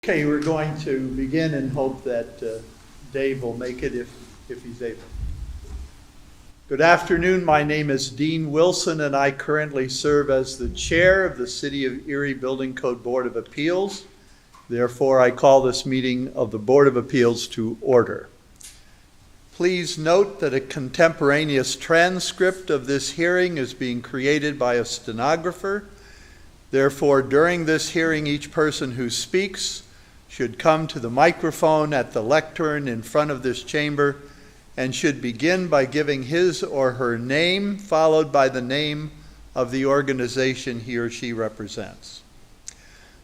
Okay, we're going to begin and hope that Dave will make it if he's able. Good afternoon. My name is Dean Wilson, and I currently serve as the chair of the City of Erie Building Code Board of Appeals. Therefore, I call this meeting of the Board of Appeals to order. Please note that a contemporaneous transcript of this hearing is being created by a stenographer. Therefore, during this hearing, each person who speaks should come to the microphone at the lectern in front of this chamber and should begin by giving his or her name, followed by the name of the organization he or she represents.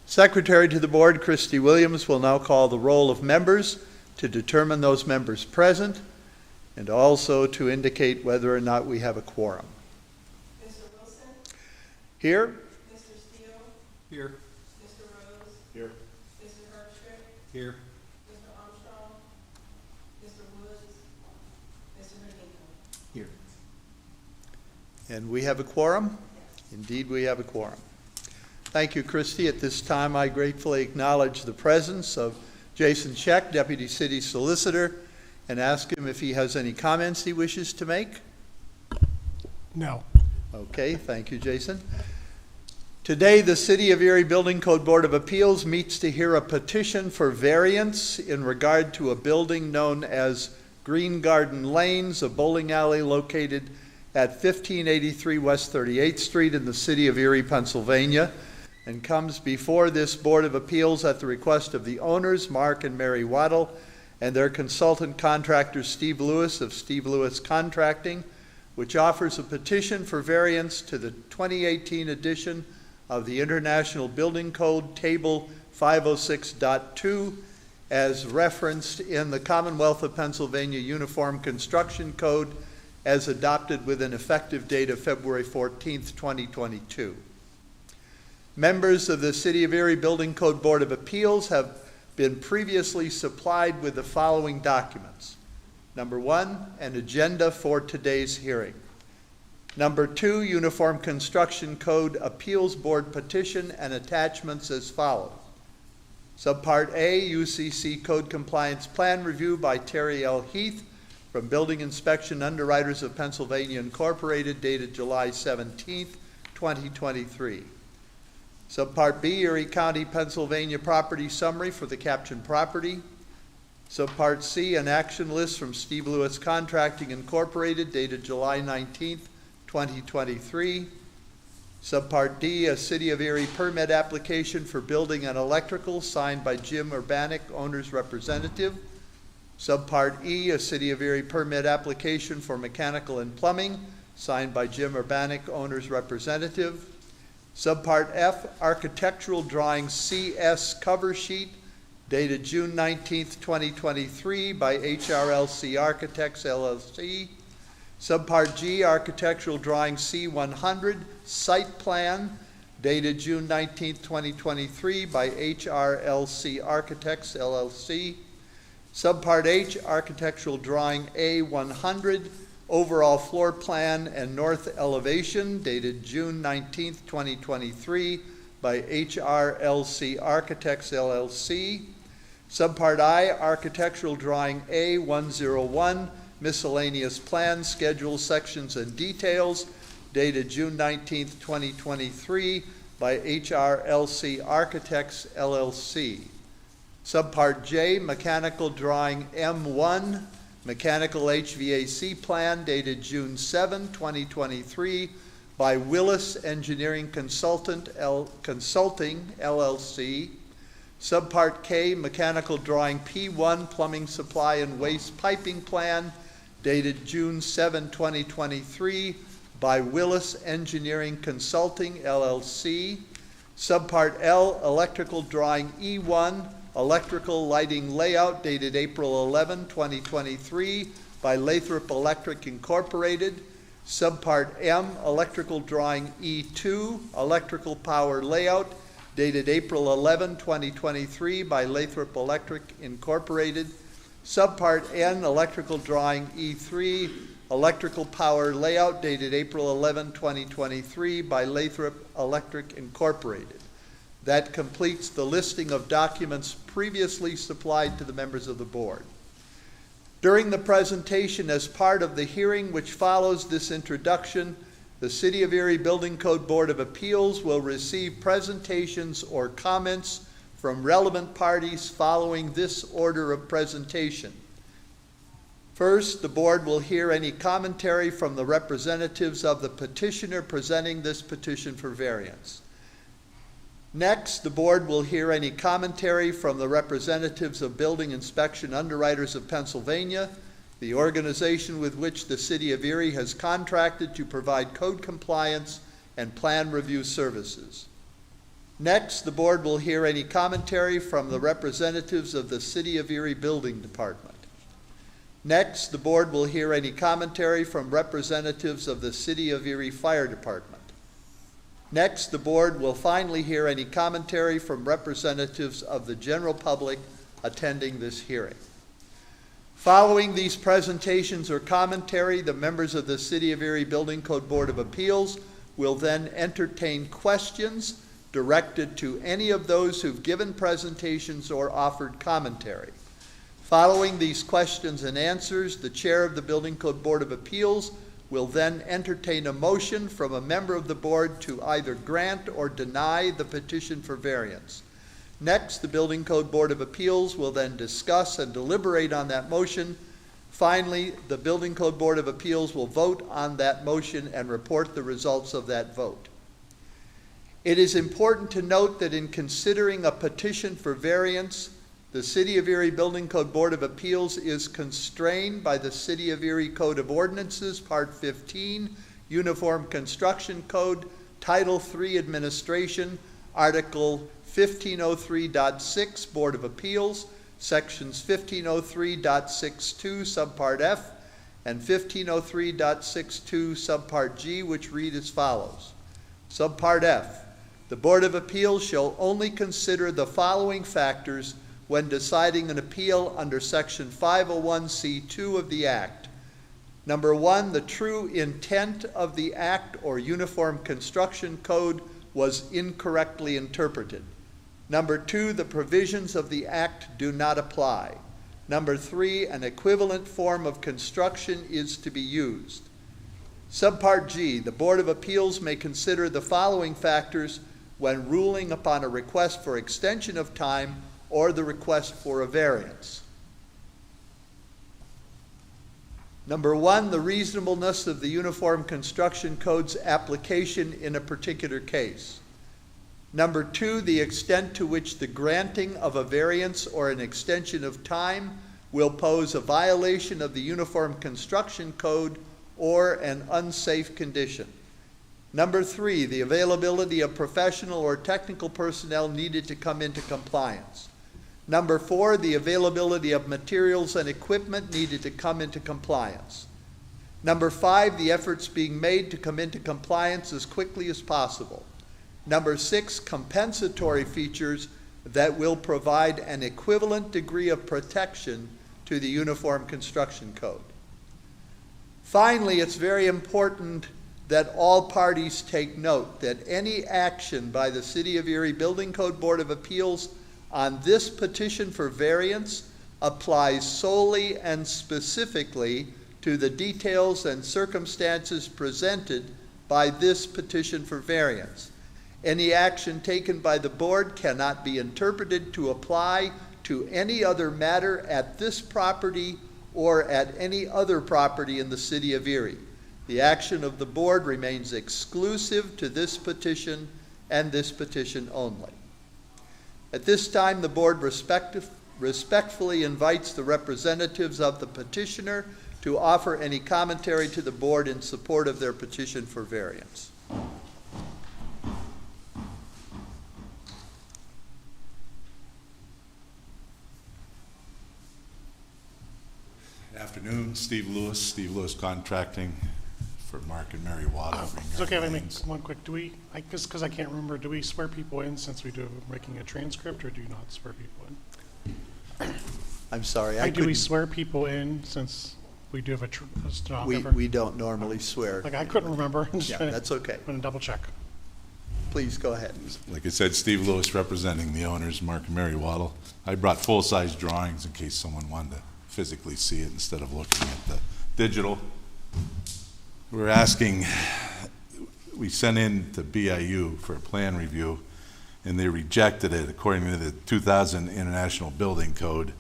Secretary to the Board, Christy Williams, will now call the roll of members to determine those members present and also to indicate whether or not we have a quorum. Mr. Wilson? Here? Mr. Steele? Here. Mr. Rose? Here. Mr. Herbstrick? Here. Mr. Armstrong? Mr. Woods? Mr. Hernando? Here. And we have a quorum? Indeed, we have a quorum. Thank you, Christy. At this time, I gratefully acknowledge the presence of Jason Scheck, Deputy City Solicitor, and ask him if he has any comments he wishes to make. No. Okay, thank you, Jason. Today, the City of Erie Building Code Board of Appeals meets to hear a petition for variance in regard to a building known as Green Garden Lanes, a bowling alley located at 1583 West 38th Street in the City of Erie, Pennsylvania, and comes before this Board of Appeals at the request of the owners, Mark and Mary Waddle, and their consultant contractor, Steve Lewis of Steve Lewis Contracting, which offers a petition for variance to the 2018 edition of the International Building Code, Table 506.2, as referenced in the Commonwealth of Pennsylvania Uniform Construction Code, as adopted with an effective date of February 14th, 2022. Members of the City of Erie Building Code Board of Appeals have been previously supplied with the following documents. Number one, an agenda for today's hearing. Number two, Uniform Construction Code Appeals Board petition and attachments as follows. Subpart A, UCC Code Compliance Plan Review by Terry L. Heath from Building Inspection Underwriters of Pennsylvania Incorporated, dated July 17th, 2023. Subpart B, Erie County, Pennsylvania Property Summary for the captioned property. Subpart C, an action list from Steve Lewis Contracting Incorporated, dated July 19th, 2023. Subpart D, a City of Erie permit application for building and electrical, signed by Jim Urbanic, owner's representative. Subpart E, a City of Erie permit application for mechanical and plumbing, signed by Jim Urbanic, owner's representative. Subpart F, architectural drawing CS cover sheet, dated June 19th, 2023 by HRLC Architects, LLC. Subpart G, architectural drawing C100, site plan, dated June 19th, 2023 by HRLC Architects, LLC. Subpart H, architectural drawing A100, overall floor plan and north elevation, dated June 19th, 2023 by HRLC Architects, LLC. Subpart I, architectural drawing A101, miscellaneous plan, schedule, sections, and details, dated June 19th, 2023 by HRLC Architects, LLC. Subpart J, mechanical drawing M1, mechanical HVAC plan, dated June 7, 2023 by Willis Engineering Consulting, LLC. Subpart K, mechanical drawing P1, plumbing supply and waste piping plan, dated June 7, 2023 by Willis Engineering Consulting, LLC. Subpart L, electrical drawing E1, electrical lighting layout, dated April 11, 2023 by Lathrop Electric Incorporated. Subpart M, electrical drawing E2, electrical power layout, dated April 11, 2023 by Lathrop Electric Incorporated. Subpart N, electrical drawing E3, electrical power layout, dated April 11, 2023 by Lathrop Electric Incorporated. That completes the listing of documents previously supplied to the members of the board. During the presentation, as part of the hearing which follows this introduction, the City of Erie Building Code Board of Appeals will receive presentations or comments from relevant parties following this order of presentation. First, the board will hear any commentary from the representatives of the petitioner presenting this petition for variance. Next, the board will hear any commentary from the representatives of Building Inspection Underwriters of Pennsylvania, the organization with which the City of Erie has contracted to provide code compliance and plan review services. Next, the board will hear any commentary from the representatives of the City of Erie Building Department. Next, the board will hear any commentary from representatives of the City of Erie Fire Department. Next, the board will finally hear any commentary from representatives of the general public attending this hearing. Following these presentations or commentary, the members of the City of Erie Building Code Board of Appeals will then entertain questions directed to any of those who've given presentations or offered commentary. Following these questions and answers, the chair of the Building Code Board of Appeals will then entertain a motion from a member of the board to either grant or deny the petition for variance. Next, the Building Code Board of Appeals will then discuss and deliberate on that motion. Finally, the Building Code Board of Appeals will vote on that motion and report the results of that vote. It is important to note that in considering a petition for variance, the City of Erie Building Code Board of Appeals is constrained by the City of Erie Code of Ordinances, Part 15, Uniform Construction Code, Title III Administration, Article 1503.6, Board of Appeals, Sections 1503.62, Subpart F, and 1503.62, Subpart G, which read as follows. Subpart F, the Board of Appeals shall only consider the following factors when deciding an appeal under Section 501c2 of the Act. Number one, the true intent of the Act or Uniform Construction Code was incorrectly interpreted. Number two, the provisions of the Act do not apply. Number three, an equivalent form of construction is to be used. Subpart G, the Board of Appeals may consider the following factors when ruling upon a request for extension of time or the request for a variance. Number one, the reasonableness of the Uniform Construction Code's application in a particular case. Number two, the extent to which the granting of a variance or an extension of time will pose a violation of the Uniform Construction Code or an unsafe condition. Number three, the availability of professional or technical personnel needed to come into compliance. Number four, the availability of materials and equipment needed to come into compliance. Number five, the efforts being made to come into compliance as quickly as possible. Number six, compensatory features that will provide an equivalent degree of protection to the Uniform Construction Code. Finally, it's very important that all parties take note that any action by the City of Erie Building Code Board of Appeals on this petition for variance applies solely and specifically to the details and circumstances presented by this petition for variance. Any action taken by the board cannot be interpreted to apply to any other matter at this property or at any other property in the City of Erie. The action of the board remains exclusive to this petition and this petition only. At this time, the board respectfully invites the representatives of the petitioner to offer any commentary to the board in support of their petition for variance. Afternoon, Steve Lewis Contracting for Mark and Mary Watt. It's okay if I make one quick, because I can't remember, do we swear people in since we do making a transcript, or do you not swear people in? I'm sorry, Do we swear people in since we do have a stenographer? we don't normally swear. Like, I couldn't remember. Yeah, that's okay. I'm going to double check. Please go ahead. Like I said, Steve Lewis representing the owners, Mark and Mary Waddle. I brought full-size drawings in case someone wanted to physically see it instead of looking at the digital. We're asking, we sent in to BIU for a plan review, and they rejected it according to the 2000 International Building Code.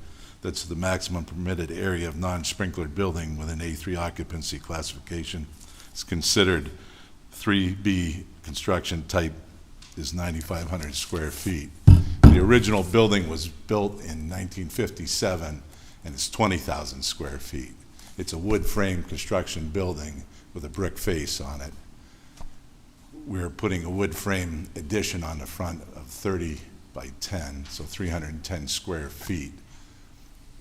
That's the maximum permitted area of non-sprinklered building with an A3 occupancy classification. It's considered 3B construction type is 9,500 square feet. The original building was built in 1957 and it's 20,000 square feet. It's a wood frame construction building with a brick face on it. We're putting a wood frame addition on the front of 30 by 10, so 310 square feet.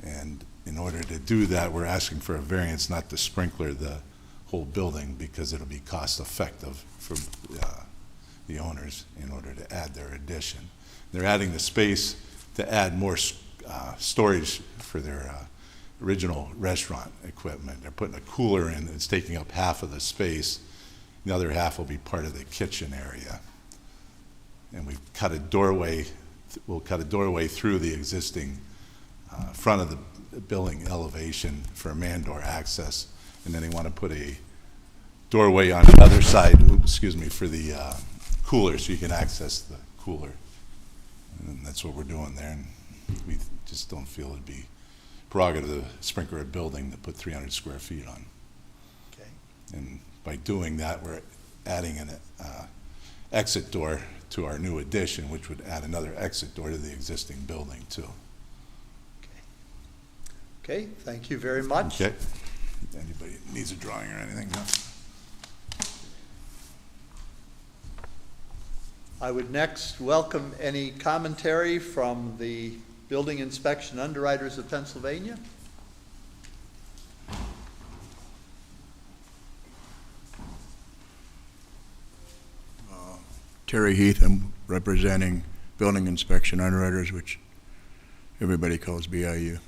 And in order to do that, we're asking for a variance not to sprinkler the whole building because it'll be cost effective for the owners in order to add their addition. They're adding the space to add more storage for their original restaurant equipment. They're putting a cooler in that's taking up half of the space. The other half will be part of the kitchen area. And we've cut a doorway, we'll cut a doorway through the existing front of the building elevation for a man door access. And then they want to put a doorway on the other side, for the cooler so you can access the cooler. And that's what we're doing there. And we just don't feel it'd be prerogative to sprinkler a building to put 300 square feet on. Okay. And by doing that, we're adding an exit door to our new addition, which would add another exit door to the existing building too. Okay, thank you very much. Okay. Anybody needs a drawing or anything? No? I would next welcome any commentary from the Building Inspection Underwriters of Pennsylvania. Terry Heath, I'm representing Building Inspection Underwriters, which everybody calls BIU.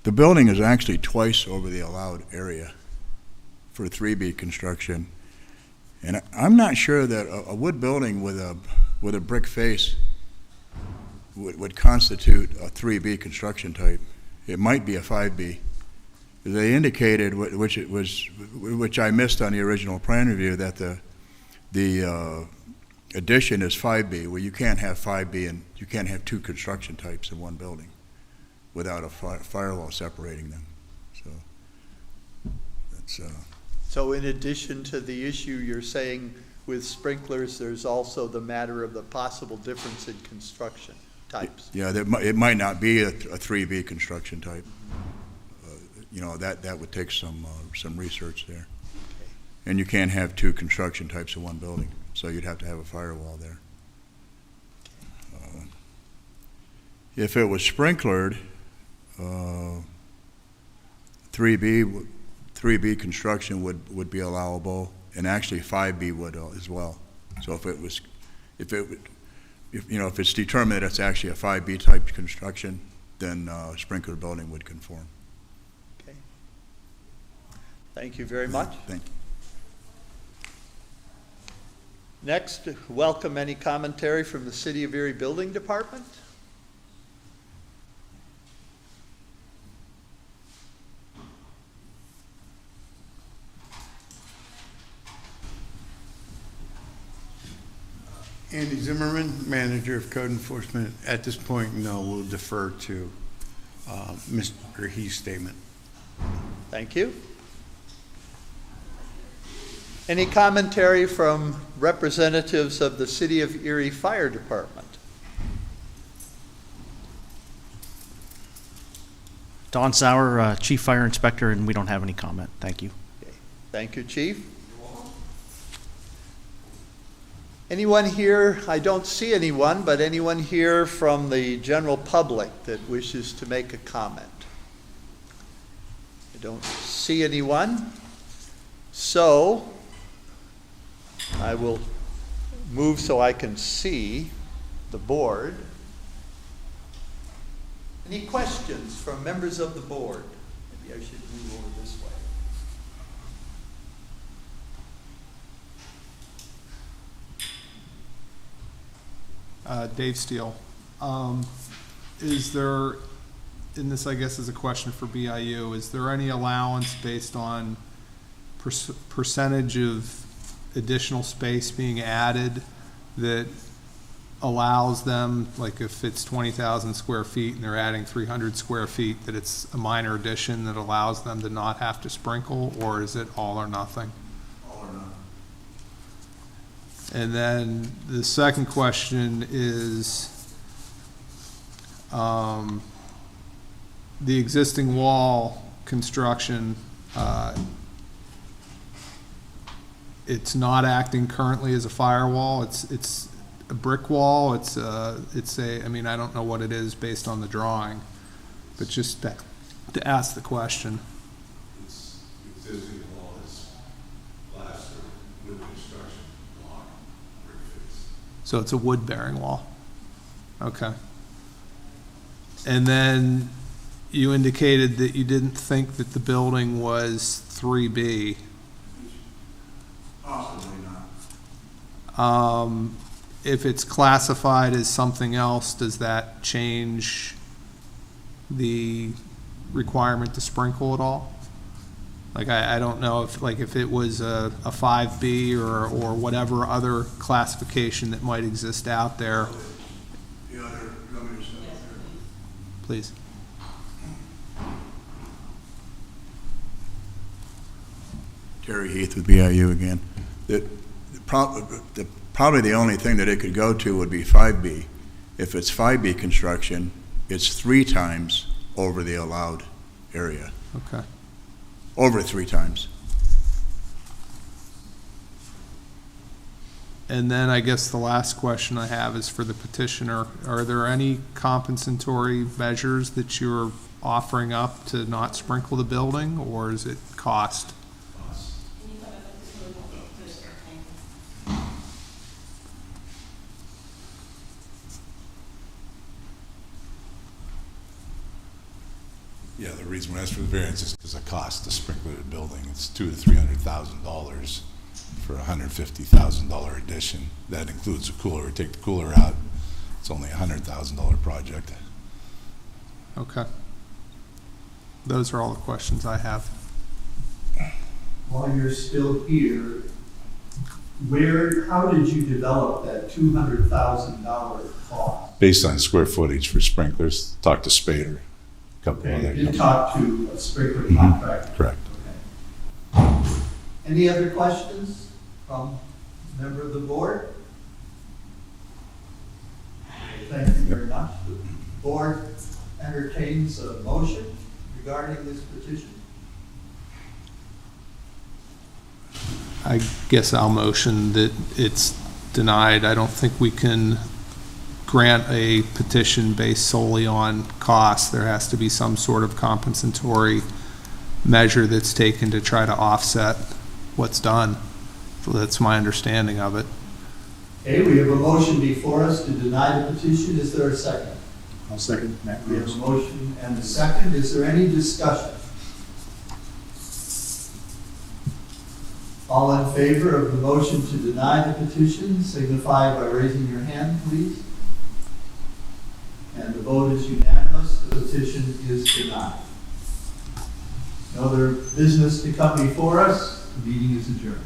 The building is actually twice over the allowed area for 3B construction. And I'm not sure that a wood building with a brick face would constitute a 3B construction type. It might be a 5B. They indicated, which I missed on the original plan review, that the addition is 5B, where you can't have 5B and you can't have two construction types in one building without a firewall separating them. So that's. So in addition to the issue you're saying with sprinklers, there's also the matter of the possible difference in construction types. Yeah, it might not be a 3B construction type. That would take some research there. Okay. And you can't have two construction types in one building, so you'd have to have a firewall there. If it was sprinklered, 3B construction would be allowable, and actually 5B would as well. So if it's determined that it's actually a 5B type construction, then sprinkler building would conform. Okay. Thank you very much. Thank you. Next, welcome any commentary from the City of Erie Building Department. Andy Zimmerman, Manager of Code Enforcement. At this point, no, we'll defer to Mr. Heath's statement. Thank you. Any commentary from representatives of the City of Erie Fire Department? Don Sauer, Chief Fire Inspector, and we don't have any comment. Thank you. Okay. Thank you, Chief. Anyone here, I don't see anyone, but anyone here from the general public that wishes to make a comment? I don't see anyone. So I will move so I can see the board. Any questions from members of the board? Maybe I should move over this way. Dave Steele. Is there, and this I guess is a question for BIU, is there any allowance based on percentage of additional space being added that allows them, like if it's 20,000 square feet and they're adding 300 square feet, that it's a minor addition that allows them to not have to sprinkle, or is it all or nothing? All or nothing. And then the second question is, the existing wall construction, it's not acting currently as a firewall. It's a brick wall. It's a, I mean, I don't know what it is based on the drawing, but just to ask the question. It's existing wall is plaster, wood construction, block, brick face. So it's a wood-bearing wall. Okay. And then you indicated that you didn't think that the building was 3B. Possibly not. If it's classified as something else, does that change the requirement to sprinkle at all? Like, I don't know if, like, if it was a 5B or whatever other classification that might exist out there, The other, you want me to step up there? please. Terry Heath with BIU again. Probably the only thing that it could go to would be 5B. If it's 5B construction, it's 3 times over the allowed area, Okay. over 3 times. And then I guess the last question I have is for the petitioner. Are there any compensatory measures that you're offering up to not sprinkle the building, or is it cost? Can you come up with this little poster? Yeah, the reason we asked for the variance is because of cost to sprinkler the building. It's $200,000 to $300,000 for a $150,000 addition. That includes a cooler. We take the cooler out, it's only a $100,000 project. Okay. Those are all the questions I have. While you're still here, how did you develop that $200,000 cost? Based on square footage for sprinklers, talk to Spader, a couple Okay, other you companies. talked to a sprinkler Mhm. contractor. Correct. Okay. Any other questions from a member of the board? Thank you very much. The board entertains a motion regarding this petition. I guess I'll motion that it's denied. I don't think we can grant a petition based solely on cost. There has to be some sort of compensatory measure that's taken to try to offset what's done. So that's my understanding of it. Okay, we have a motion before us to deny the petition. Is there a second? I'll second Matt We have a motion and a second. Is there any discussion? All in favor of the motion to deny the petition, signify by raising your hand, please. And the vote is unanimous. The petition is denied. No other business to come before us. The meeting is adjourned.